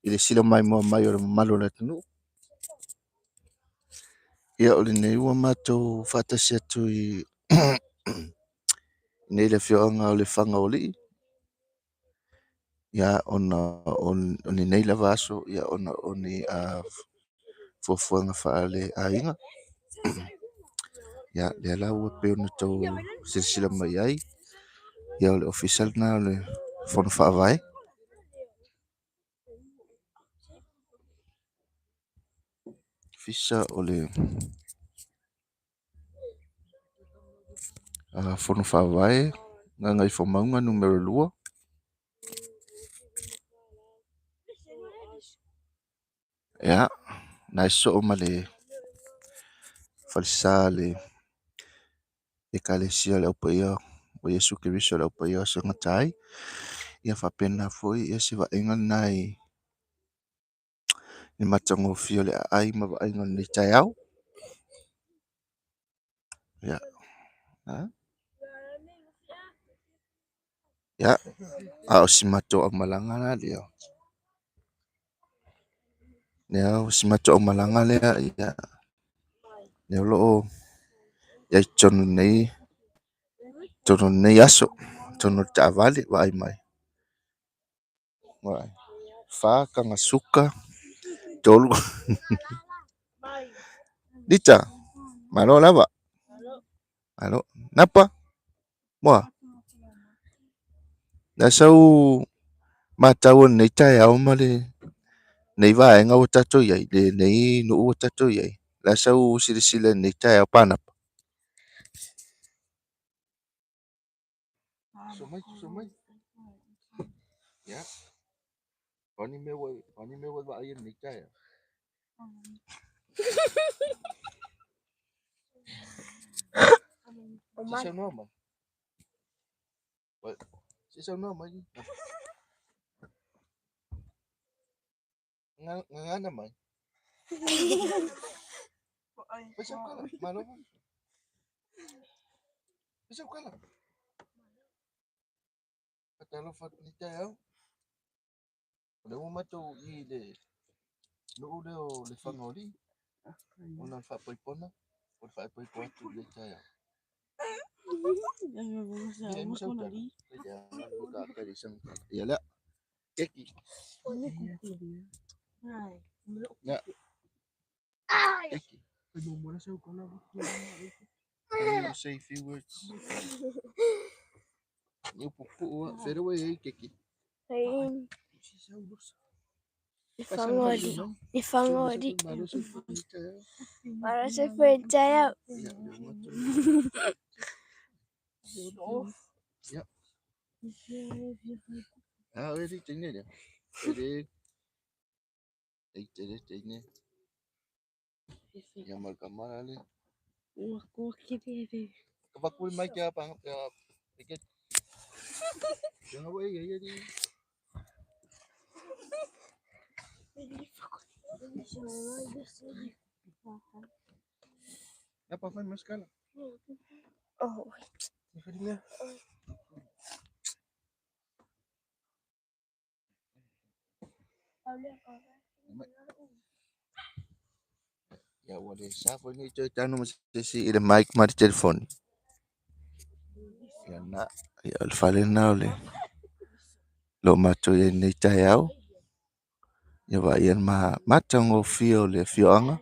I le sila mai mua mai o le mamalu le tunu. Ia o le nei ua mātou whātasi atu I nei le whioanga o le Lefagaoalii. Ia ona o ni nei lava aso ia ona o ni fuafuaga Faale-Aiga. Ia le ala ua pe ona tau silasila mai ai. Ia o le official na o le fono whaavae. Fisa o le fono whaavae nga ngai whamaunga numero 2. Ia, nai so o ma le falisa le ekalesia le aupa ia o Yesu Keriso le aupa ia o sangatai. Ia whapena foi ia si vaenga nai ni matango fio le ai ma vaenga ni tai au. Ia. Ia, a o si mato o malanga na leo. Ia o si mato o malanga lea ia. Ia loo ia tono nei aso. Tono ta vale vai mai. Vai. Fa kanga suka tolu. Dita. Malo lava. Malo. Napa? Moa. Na sau matau nei tai au male. Nei vai nga o tato iai le nei no o tato iai. La sau sile nei tai au panapa. Somai. Ya. Oni mewa va ai nei tai. Sisa normal. What? Sisa normal. Ngana mai. Besok kala, malo. Besok kala. Katalo fat ni tayo. Ada mo mato I de. No de o Lefagaoalii. Ona fa poipona. O fa poipona tu le tayo. Ya la. Keki. Ya. Keki. You say a few words. You put fade away, Keki. Lefagaoalii. Para se percaya. Ya. Ah, ready tinggal dia. Ready. Tinggal. Yang mal kamar ali. Aku kiri. Kapag may kaya pang tiket. Yang apa ya di. Apa fan mas kala? Oh. Ikhlas. Ya wale safo ni cerita no mesti ile mic mari telefon. Ya na ya alfale na ole. Lo mato ye ni tayau. Ya ba yan matango fio le fioanga.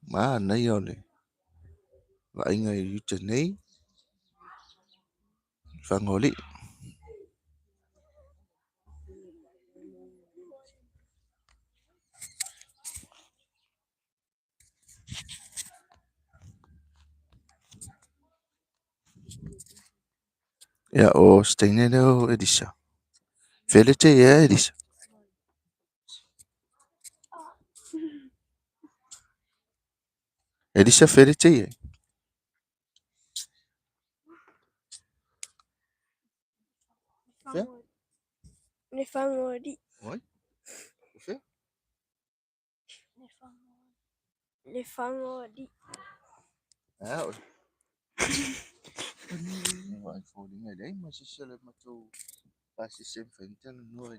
Ma na yole. Ba inga yute nei. Lefagaoalii. Ya o steinele o Elisa. Felete ya Elisa. Elisa felete ya. Lefagaoalii. Oi? Fe? Lefagaoalii. Ah, vai folding aí, mas isso é matou. Passa sempre então não é.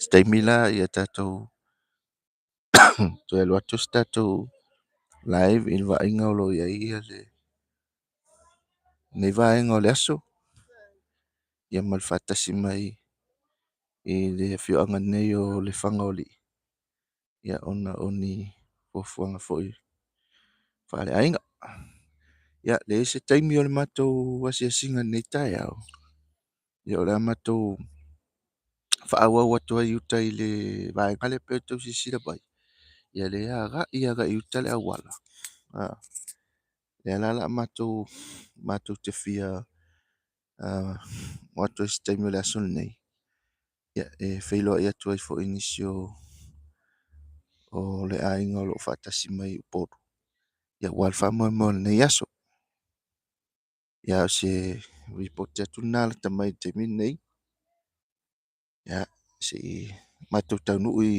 Staimila ia tatou toe alo atu se tatou live i le vaaiga o loo ia ia le nei vaega o le aso ia ma le faatasi mai i le afioaga nei o Lefagaoalii ia ona oni fuafuaga foʻi Faale-Aiga ia le se taimi o le matou asiasiga nei taeao ia o le a matou faauau atu ai uta i le vaega le pe tausisila mai ia le agaʻi uta le auala le ala la matou te fia o atu e se taimi o le aso lenei ia e feiloaʻi atu ai foʻi nisi o le aiga o loo faatasi mai upolu ia ua le faamoemoe o lenei aso ia o se ripoti atu na la tamai le taimi lenei ia seʻi matou taunuu i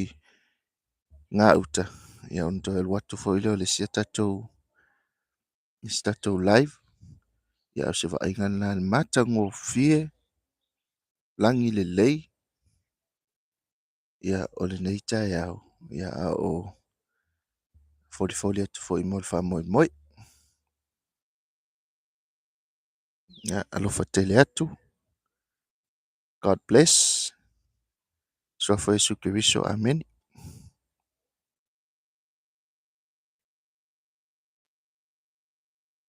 gauta ia ona toe alu atu foʻi lea o le sia tatou live ia o se vaaiga na le matagofie lagi lelei ia o lenei taeao ia a o folifoli atu foʻi mo le faamoemoe ia alofa tele atu. God bless. Soa Iesu Keriso, amen.